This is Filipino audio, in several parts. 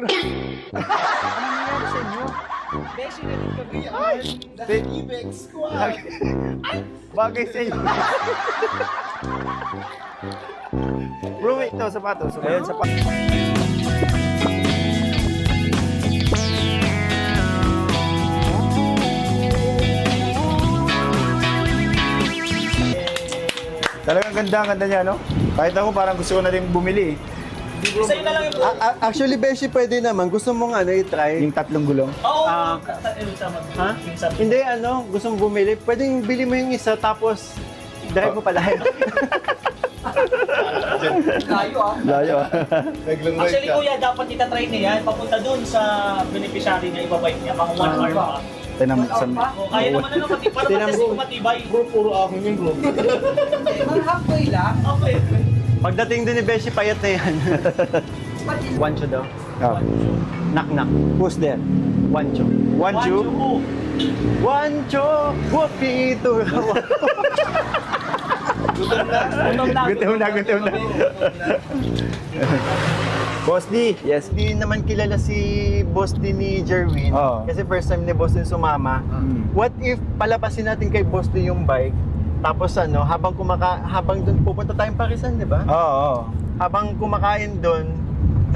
nangyari sa inyo? Beshi na rin kami yan. Dahil Ibex Squad. Bagay sa inyo. Bro, wait, ito, sapatos. Ayan, sapatos. Talagang ganda niya, no? Kahit ako parang gusto ko na rin bumili. Sa'yo na lang yung... Actually, Beshi, pwede naman. Gusto mong i-try? Yung tatlong gulong. Oo, Ha? Hindi, gusto mong bumili. Pwedeng bili mo yung isa, tapos drive mo pala. Layo ah. Layo. Actually kuya, dapat itatry niya yan. Papunta dun sa beneficiary niya, ibabike niya. Pang 1 hour pa. Tinam sa... Oh, kaya naman para matest kung matibay. Bro, puro akin yung bro. Halfway lang? Okay. Pagdating din ni Beshi, payat na yan. Wancho daw. Oh. Knock. Who's there? Wancho. Wanju. Wancho! Guapito! Gutom na. Boss D. Yes, di naman kilala si Boss D ni Jerwin. Oo. Kasi first time ni Boss D sumama. What if palapasin natin kay Boss D yung bike? Tapos habang doon pupunta tayong Parisan, di ba? Oo. Habang kumakain doon,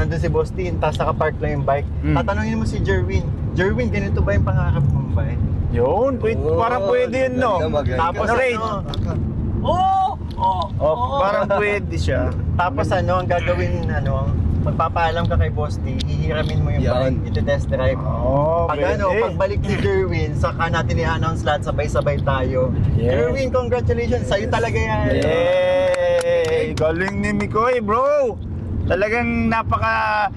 nandun si Boss D, tapos nakapark lang yung bike. Tatanungin mo si Jerwin, Jerwin, ganito ba yung pangarap mong bike? Yun, parang pwede yun, no? Tapos Parang pwede siya. Tapos ang gagawin, magpapaalam ka kay Boss D, hihiramin mo yung bike, iti-test drive. Pagbalik ni Jerwin, saka natin i-announce lahat, sabay-sabay tayo. Yes. Jerwin, congratulations! Sa'yo talaga yan! Yay! Galing ni Mikoy, bro! Talagang napaka...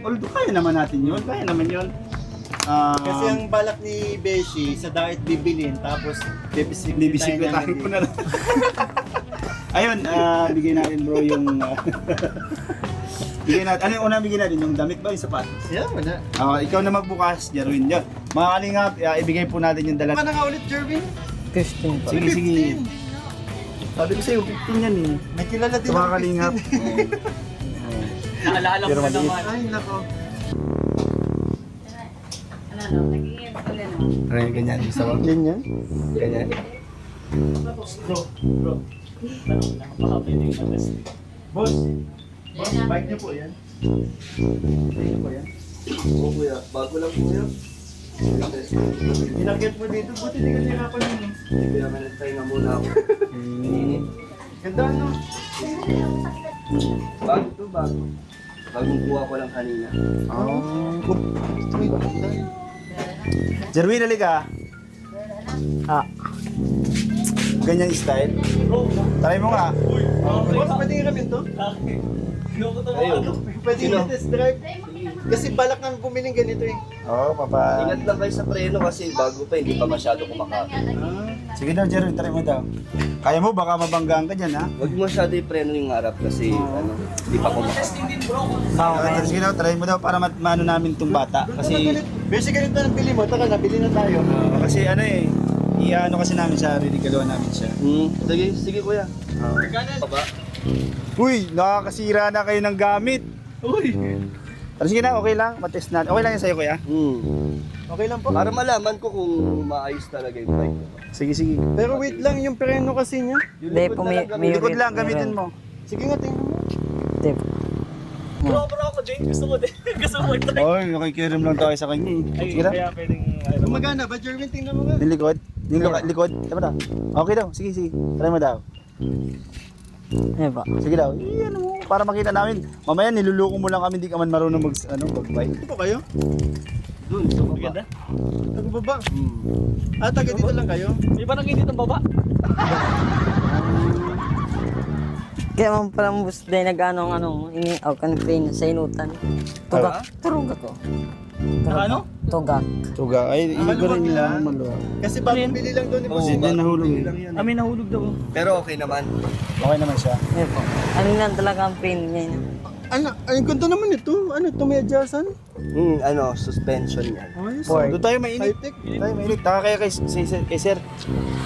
Although kaya naman natin yun, kaya naman yun. Kasi ang balak ni Beshi, sa diet bibilin, tapos bibisikletahin ko na lang. Ayun, bigay natin bro yung... bigay natin. Ano yung unang bigay natin? Yung damit ba? Yung sapatos? Yeah, wala. Ikaw na magbukas, Jerwin. Yan. Mga kalingap, ibigay po natin yung dala. Ano nga ulit, Jerwin? 15 pa. Sige. Sabi ko sa'yo, 15 yan eh. May kilala din Sa mga ang kalingap. 15. Naalala ko Pero na maliit. naman. Ay, nako. Nagiging pala no? Ay, ganyan. Gusto mo? Ganyan? Ganyan. Bro. Nakapapili siya kasi. Boss, bike niyo po yan. Bike niyo po yan. Oo kuya, bago lang po yun. Inakit mo dito, buti hindi ka nahirapan yun. Kaya may nagtry na muna ako. Ganda no? Bago to, bago. Bagong kuha ko lang kanina. Jerwin, halika. Ganyan style. Try mo nga. Boss, pwede iramin to? Loko to Ayun. Pwede test drive? Kasi balak nang bumiling ganito eh. Oo, papa. Ingat lang kayo sa preno kasi bago pa, hindi pa masyado kumakain. Sige daw, Jerwin, try mo daw. Kaya mo, baka mabanggaan ka dyan, ha? Huwag masyado yung preno yung harap kasi hindi pa kumakain. Testing din bro. Sige daw, try mo daw para mano namin itong bata. Kasi, Beshi, ganito ang bili mo. Taka na, bili na tayo. kasi ano eh, i-ano kasi namin siya, ridikaluan namin siya. Sige kuya. Baba. Uy, nakakasira na kayo ng gamit. Uy. Pero sige na, okay lang, matest natin. Okay lang yan sa'yo, kuya? Okay lang po. Para malaman ko kung maayos talaga yung bike. Sige. Pero wait lang, yung preno kasi niya. Hindi po may Likod lang, gamitin mo. Sige nga, tingnan mo. Tip. Bro ako, Jane. Gusto ko din. Gusto ko ito. Oy, nakikiram lang tayo sa kanya eh. Sige daw. Kaya pwedeng... Gumagana ba, Jerwin? Tingnan mo nga. Yung likod? Yung likod? Tama daw. Okay daw, sige. Try mo daw. Ano ba? Sige daw. Ano mo, para makita namin. Mamaya niluluko mo lang kami, hindi ka man marunong mag-bike. Dito po kayo? Doon, sa baba. Maganda. Taga-baba. Taga dito lang kayo? May parang hindi itong baba. Kaya man pala mo bus dahil nag-ano, kan train sa inutan. Tugak. Turog ako. Ano? Tugak. Tuga, ay hindi rin nila maluwa. Kasi bagong bili lang doon ni Boss. Hindi nahulog eh. Kami nahulog daw. Pero okay naman. Okay naman siya. Ano po? Ano lang talaga ang pain niya. Ang ganda naman ito. Ano ito, may adjustan? Suspension yan. Ayos. Ford. Doon tayo mainit. High-tech. Tayo mainit. Taka kaya kay sir.